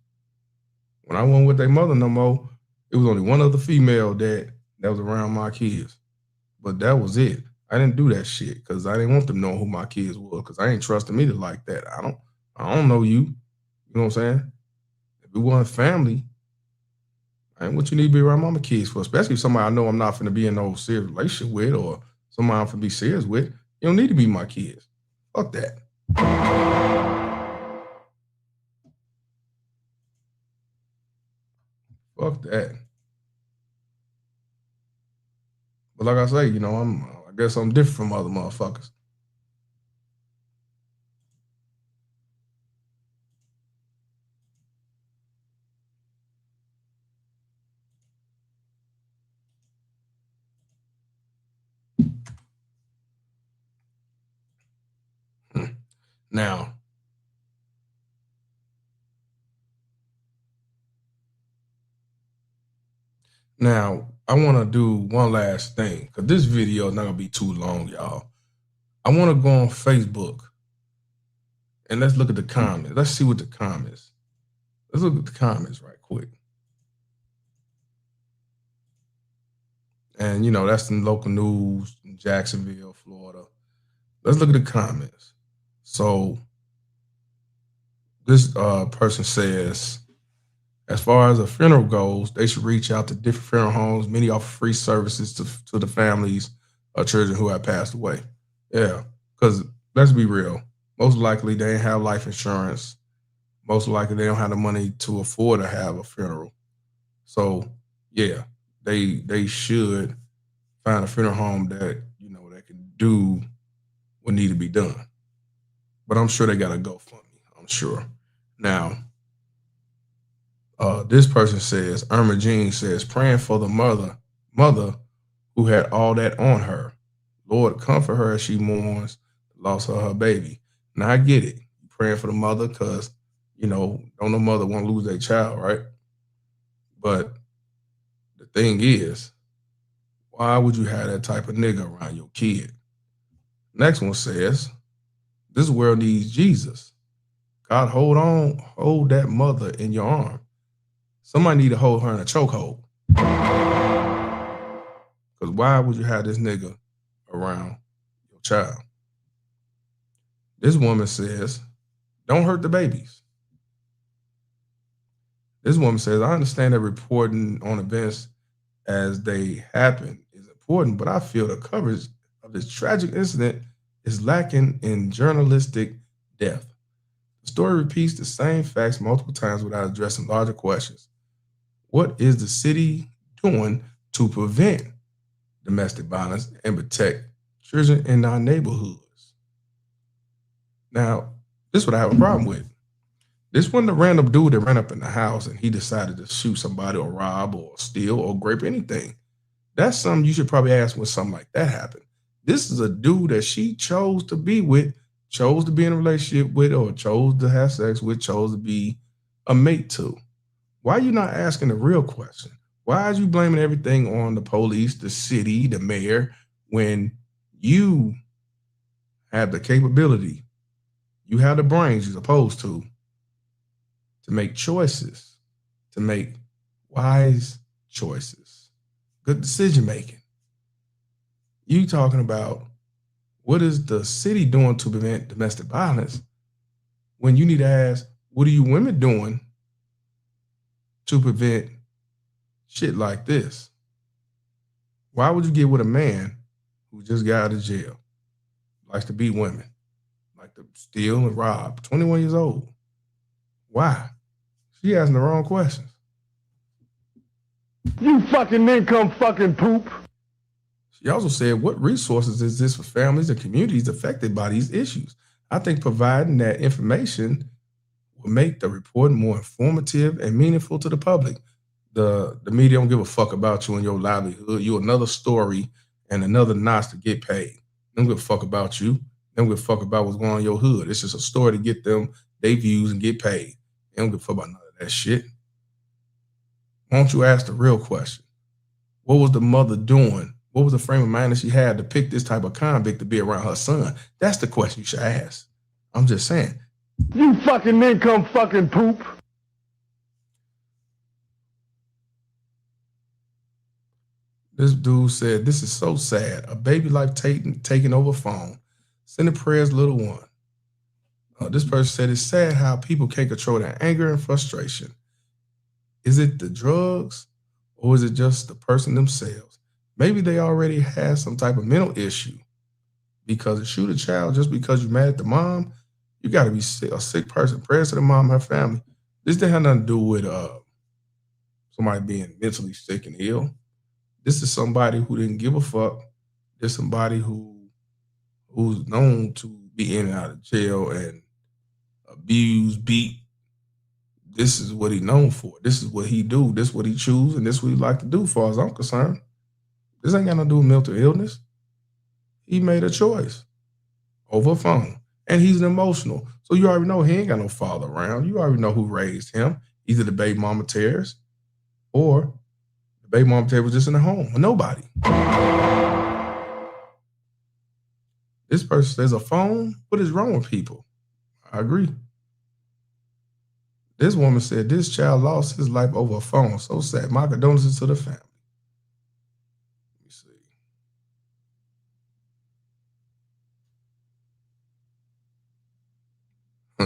When I wasn't with their mother no more, it was only one other female that was around my kids. But that was it. I didn't do that shit because I didn't want them knowing who my kids were, because I ain't trusting me to like that. I don't know you. You know what I'm saying? If we want family, I ain't what you need to be around my kids for, especially somebody I know I'm not finna be in no serious relationship with, or somebody I'm finna be serious with. You don't need to be my kids. Fuck that. Fuck that. But like I say, you know, I guess I'm different from other motherfuckers. Now, I want to do one last thing, because this video is not going to be too long, y'all. I want to go on Facebook and let's look at the comments. Let's see what the comments. Let's look at the comments right quick. And, you know, that's in local news in Jacksonville, Florida. Let's look at the comments. So this person says, as far as a funeral goes, they should reach out to different funeral homes. Many offer free services to the families of children who have passed away. Yeah, because let's be real. Most likely they ain't have life insurance. Most likely they don't have the money to afford to have a funeral. So yeah, they should find a funeral home that, you know, that can do what need to be done. But I'm sure they got a GoFundMe. I'm sure. Now, this person says, Irma Jean says, praying for the mother who had all that on her. Lord, comfort her as she mourns the loss of her baby. Now, I get it. Praying for the mother because, don't no mother want to lose their child, right? But the thing is, why would you have that type of nigga around your kid? Next one says, this world needs Jesus. God, hold that mother in your arm. Somebody need to hold her in a chokehold. Because why would you have this nigga around your child? This woman says, don't hurt the babies. This woman says, I understand that reporting on events as they happen is important, but I feel the coverage of this tragic incident is lacking in journalistic depth. The story repeats the same facts multiple times without addressing larger questions. What is the city doing to prevent domestic violence and protect children in our neighborhoods? Now, this is what I have a problem with. This wasn't a random dude that ran up in the house and he decided to shoot somebody or rob or steal or grape anything. That's something you should probably ask when something like that happened. This is a dude that she chose to be with, chose to be in a relationship with, or chose to have sex with, chose to be a mate to. Why are you not asking the real question? Why are you blaming everything on the police, the city, the mayor, when you have the capability, you have the brains you're supposed to make choices, to make wise choices, good decision making? You talking about what is the city doing to prevent domestic violence when you need to ask, what are you women doing to prevent shit like this? Why would you get with a man who just got out of jail, likes to beat women, like to steal and rob, 21 years old? Why? She asking the wrong questions.
You fucking income fucking poop.
She also said, what resources is this for families and communities affected by these issues? I think providing that information will make the report more informative and meaningful to the public. The media don't give a fuck about you and your livelihood. You're another story and another notch to get paid. They don't give a fuck about you. They don't give a fuck about what's going on in your hood. It's just a story to get them their views and get paid. They don't give a fuck about none of that shit. Why don't you ask the real question? What was the mother doing? What was the frame of mind that she had to pick this type of convict to be around her son? That's the question you should ask. I'm just saying.
You fucking income fucking poop.
This dude said, this is so sad. A baby life taken over phone. Sending prayers, little one. This person said, it's sad how people can't control their anger and frustration. Is it the drugs or is it just the person themselves? Maybe they already have some type of mental issue, because to shoot a child just because you're mad at the mom, you got to be a sick person. Prayers to the mom and her family. This didn't have nothing to do with somebody being mentally sick and ill. This is somebody who didn't give a fuck. This is somebody who's known to be in and out of jail and abused, beat. This is what he's known for. This is what he do. This is what he choose, and this is what he like to do, as far as I'm concerned. This ain't got nothing to do with mental illness. He made a choice over a phone, and he's an emotional. So you already know he ain't got no father around. You already know who raised him. Either the baby mama tears, or the baby mama tear was just in the home with nobody. This person says a phone. What is wrong with people? I agree. This woman said this child lost his life over a phone. So sad. My condolences to the family. Let me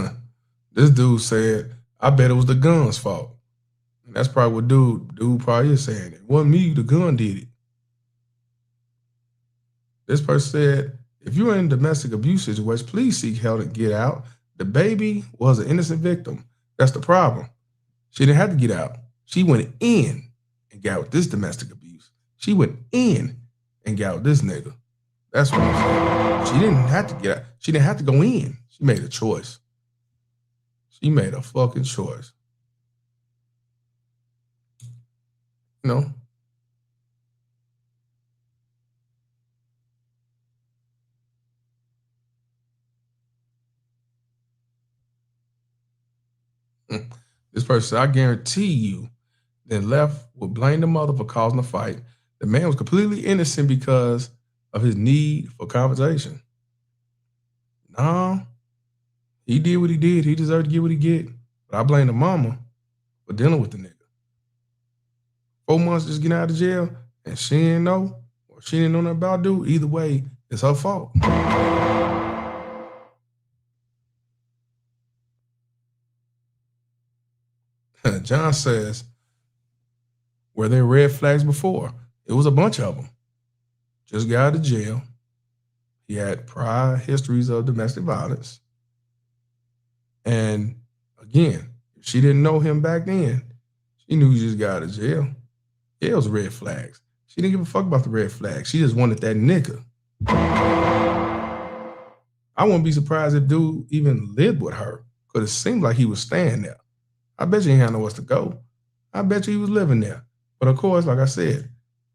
see. This dude said, I bet it was the gun's fault. And that's probably what dude probably is saying. It wasn't me, the gun did it. This person said, if you're in a domestic abuse situation, please seek help and get out. The baby was an innocent victim. That's the problem. She didn't have to get out. She went in and got with this domestic abuse. She went in and got with this nigga. That's what I'm saying. She didn't have to get out. She didn't have to go in. She made a choice. She made a fucking choice. You know? This person said, I guarantee you, then left would blame the mother for causing the fight. The man was completely innocent because of his need for conversation. No, he did what he did. He deserved to get what he get. But I blame the mama for dealing with the nigga. 4 months just getting out of jail, and she didn't know, or she didn't know nothing about dude. Either way, it's her fault. John says, were there red flags before? It was a bunch of them. Just got out of jail. He had prior histories of domestic violence. And again, if she didn't know him back then, she knew he just got out of jail. Yeah, it was red flags. She didn't give a fuck about the red flags. She just wanted that nigga. I wouldn't be surprised if dude even lived with her, because it seemed like he was staying there. I bet you he had nowhere else to go. I bet you he was living there. But of course, like I said,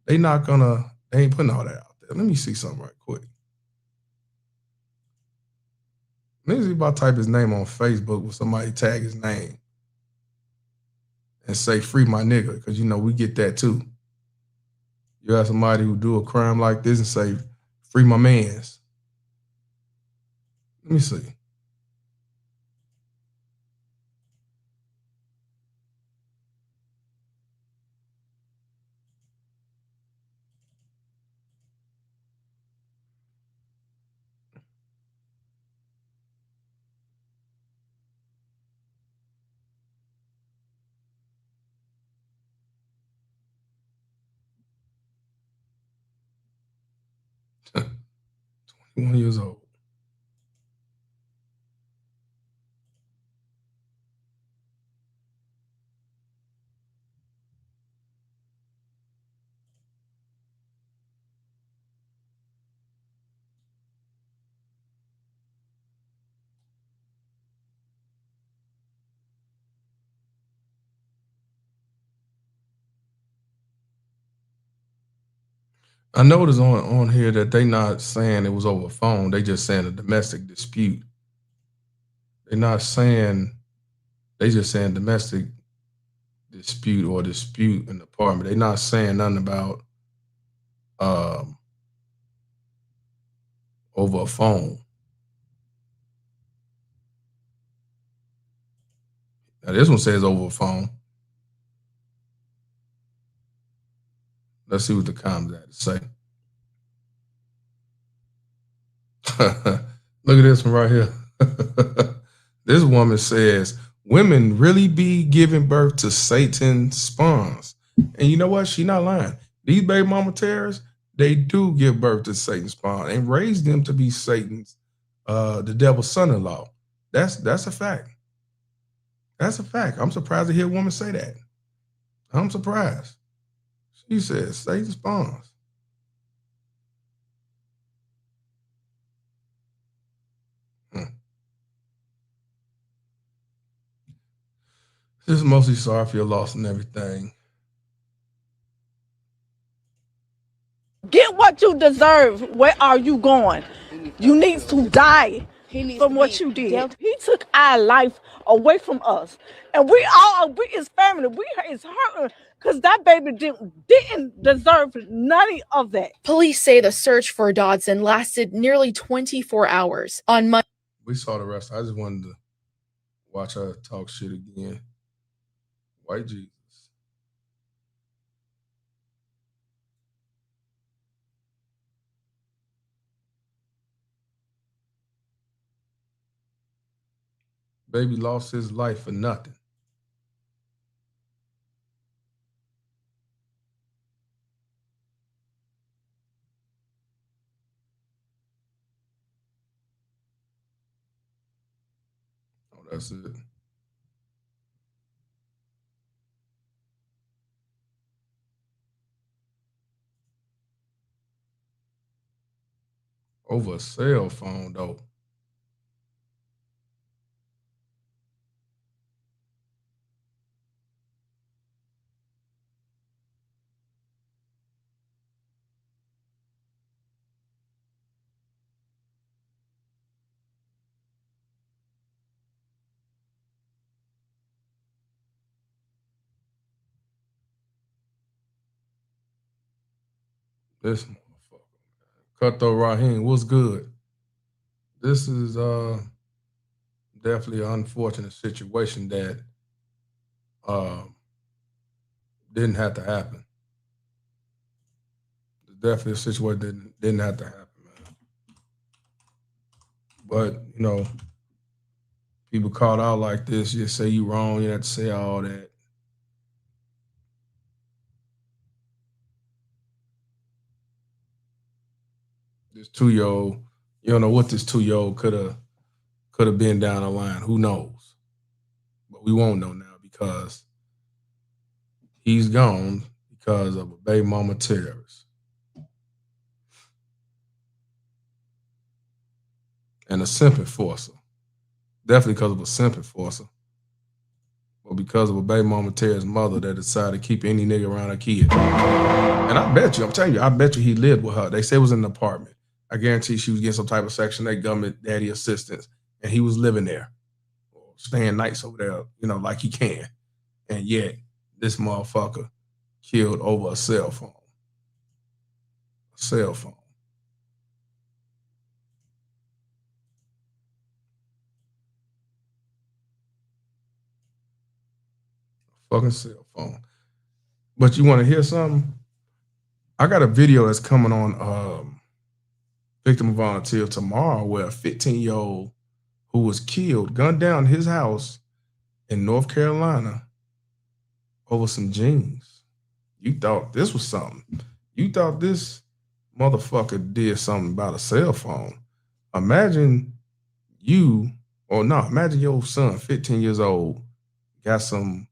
they ain't putting all that out there. Let me see something right quick. Let me see if I type his name on Facebook with somebody tag his name and say free my nigga, because you know we get that too. You have somebody who do a crime like this and say free my mans. Let me see. One years old. I noticed on here that they not saying it was over phone. They just saying a domestic dispute. They're not saying, they just saying domestic dispute or dispute in the apartment. They're not saying nothing about over a phone. Now this one says over a phone. Let's see what the comments had to say. Look at this one right here. This woman says, women really be giving birth to Satan spawns. And you know what? She not lying. These baby mama terrorists, they do give birth to Satan spawn and raise them to be Satan's, the devil's son-in-law. That's a fact. That's a fact. I'm surprised to hear a woman say that. I'm surprised. She says Satan spawns. Just mostly sorry for your loss and everything.
Get what you deserve. Where are you going? You need to die from what you did. He took our life away from us. And we as family, we is hurting because that baby didn't deserve none of that.
Police say the search for Dodson lasted nearly 24 hours. On Monday,
We saw the rest. I just wanted to watch her talk shit again. White Jesus. Baby lost his life for nothing. Oh, that's it. Over a cell phone, though. This motherfucker. Cutthroat Raheem, what's good? This is definitely an unfortunate situation that didn't have to happen. Definitely a situation that didn't have to happen, man. But, you know, people caught out like this, you say you wrong, you have to say all that. This 2-year-old, you don't know what this 2-year-old could have been down the line. Who knows? But we won't know now because he's gone because of a baby mama terrorist. And a simp enforcer. Definitely because of a simp enforcer. But because of a baby mama terrorist mother that decided to keep any nigga around her kid. And I bet you, I'm telling you, I bet you he lived with her. They say it was in an apartment. I guarantee she was getting some type of Section 8 government daddy assistance. And he was living there. Or staying nights over there, you know, like he can. And yet, this motherfucker killed over a cell phone. A cell phone. A fucking cell phone. But you want to hear something? I got a video that's coming on Victim Volunteer tomorrow where a 15-year-old who was killed, gunned down his house in North Carolina over some jeans. You thought this was something. You thought this motherfucker did something about a cell phone. Imagine imagine your son, 15 years old, got some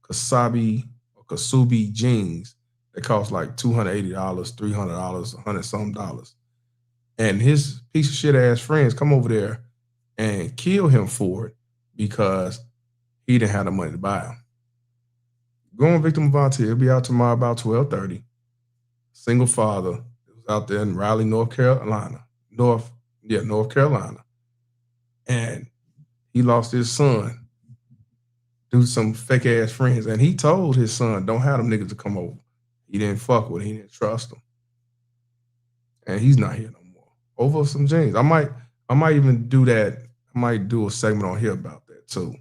Kasabi or Kasubi jeans that cost like $280, $300, $100-something dollars. And his piece of shit ass friends come over there and kill him for it because he didn't have the money to buy them. Go on Victim Volunteer. It'll be out tomorrow about 12:30. Single father was out there in Raleigh, North Carolina. North Carolina. And he lost his son due to some fake ass friends. And he told his son, don't have them niggas to come over. He didn't fuck with him. He didn't trust them. And he's not here no more. Over some jeans. I might even do that. I might do a segment on here about that too.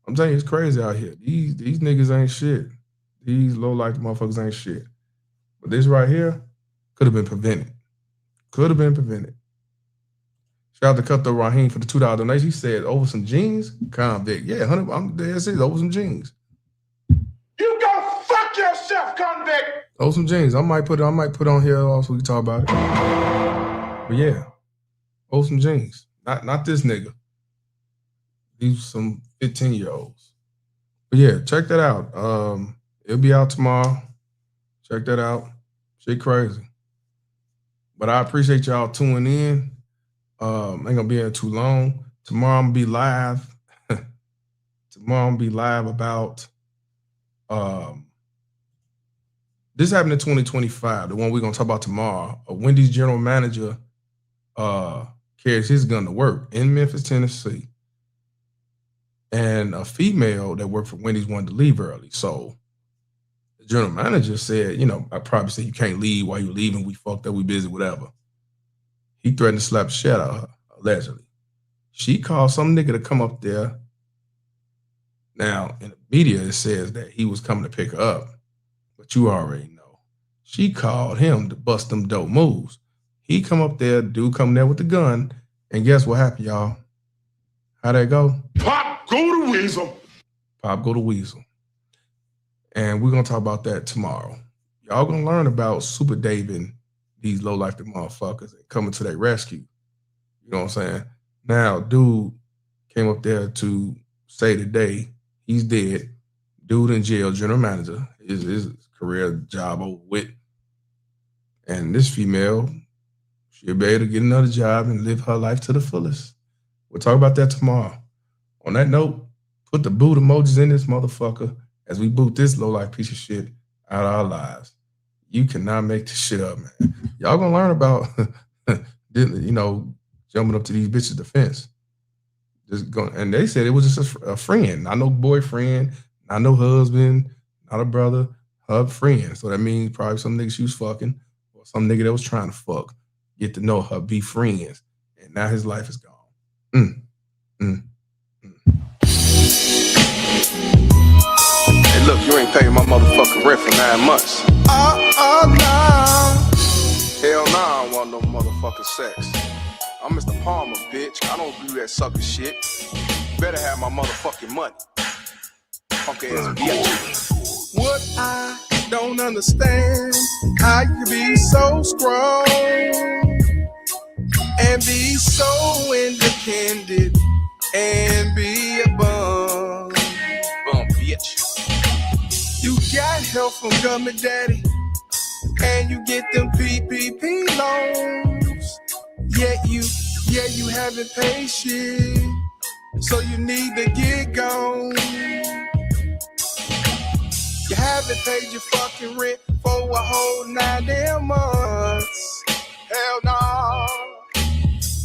I'm telling you, it's crazy out here. These niggas ain't shit. These low-life motherfuckers ain't shit. But this right here could have been prevented. Could have been prevented. Shout out to Cutthroat Raheem for the $2 donation. He said, over some jeans? Convict. Yeah, I'm dead serious. Over some jeans.
You go fuck yourself, convict!
Over some jeans. I might put on here also. We can talk about it. But yeah, over some jeans. Not this nigga. These some 15-year-olds. But yeah, check that out. It'll be out tomorrow. Check that out. Shit crazy. But I appreciate y'all tuning in. Ain't gonna be in too long. Tomorrow I'm gonna be live. Tomorrow I'm gonna be live about this happened in 2025, the one we're gonna talk about tomorrow. A Wendy's general manager carries his gun to work in Memphis, Tennessee. And a female that worked for Wendy's wanted to leave early. So the general manager said, I probably said, you can't leave while you're leaving. We fucked up, we busy, whatever. He threatened to slap the shit out of her, allegedly. She called some nigga to come up there. Now, in the media, it says that he was coming to pick her up. But you already know. She called him to bust them dope moves. He come up there, dude come there with the gun, and guess what happened, y'all? How'd that go?
Pop, go to Weasel.
Pop, go to Weasel. And we're going to talk about that tomorrow. Y'all going to learn about Super Daving these low-life motherfuckers and coming to their rescue. You know what I'm saying? Now, dude came up there to say today he's dead. Dude in jail, general manager, his career job over with. And this female, She'll be able to get another job and live her life to the fullest. We'll talk about that tomorrow. On that note, put the boot emojis in this motherfucker as we boot this low-life piece of shit out of our lives. You cannot make this shit up, man. Y'all gonna learn about, jumping up to these bitches' defense. And they said it was just a friend, not no boyfriend, not no husband, not a brother, her friend. So that means probably some nigga she was fucking or some nigga that was trying to fuck, get to know her, be friends. And now his life is gone.
Hey, look, you ain't paying my motherfucking rent for 9 months. No. Hell nah, I don't want no motherfucking sex. I'm Mr. Palmer, bitch. I don't do that sucker shit. Better have my motherfucking money. Punk ass bitch. What I don't understand, how you be so strong and be so independent and be a bum. Bum, bitch. You got help from government daddy and you get them PPP loans. Yeah, you haven't paid shit, so you need to get gone. You haven't paid your fucking rent for a whole 9 damn months. Hell no.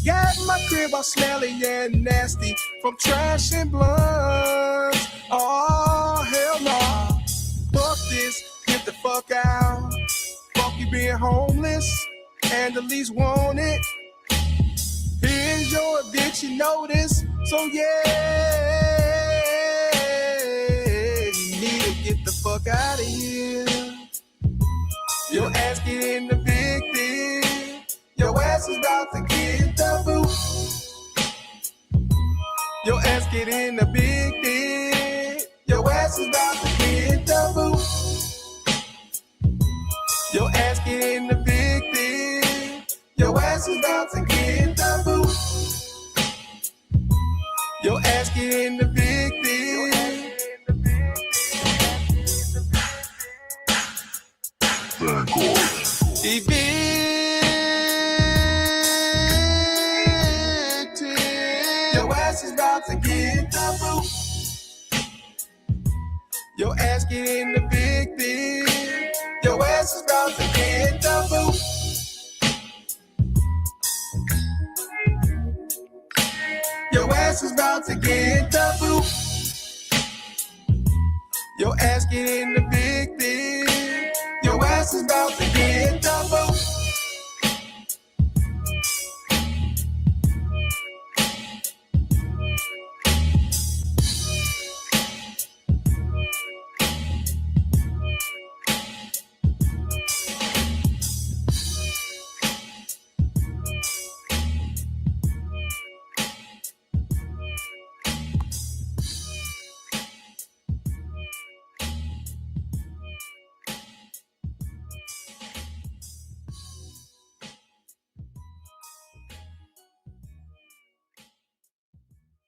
Got my crib all smelly and nasty from trash and blunts. Oh, hell no. Fuck this, get the fuck out. Fuck you being homeless and the least wanted. Here's your addiction notice, so yeah, you need to get the fuck out of here. Your ass get in the big thing. Your ass is about to get the boot. Your ass get in the big thing. Your ass is about to get the boot. Your ass get in the big thing. Your ass is about to get the boot. Your ass get in the big thing. Evicted. Your ass is about to get the boot. Your ass get in the big thing. Your ass is about to get the boot. Your ass is about to get the boot. Your ass get in the big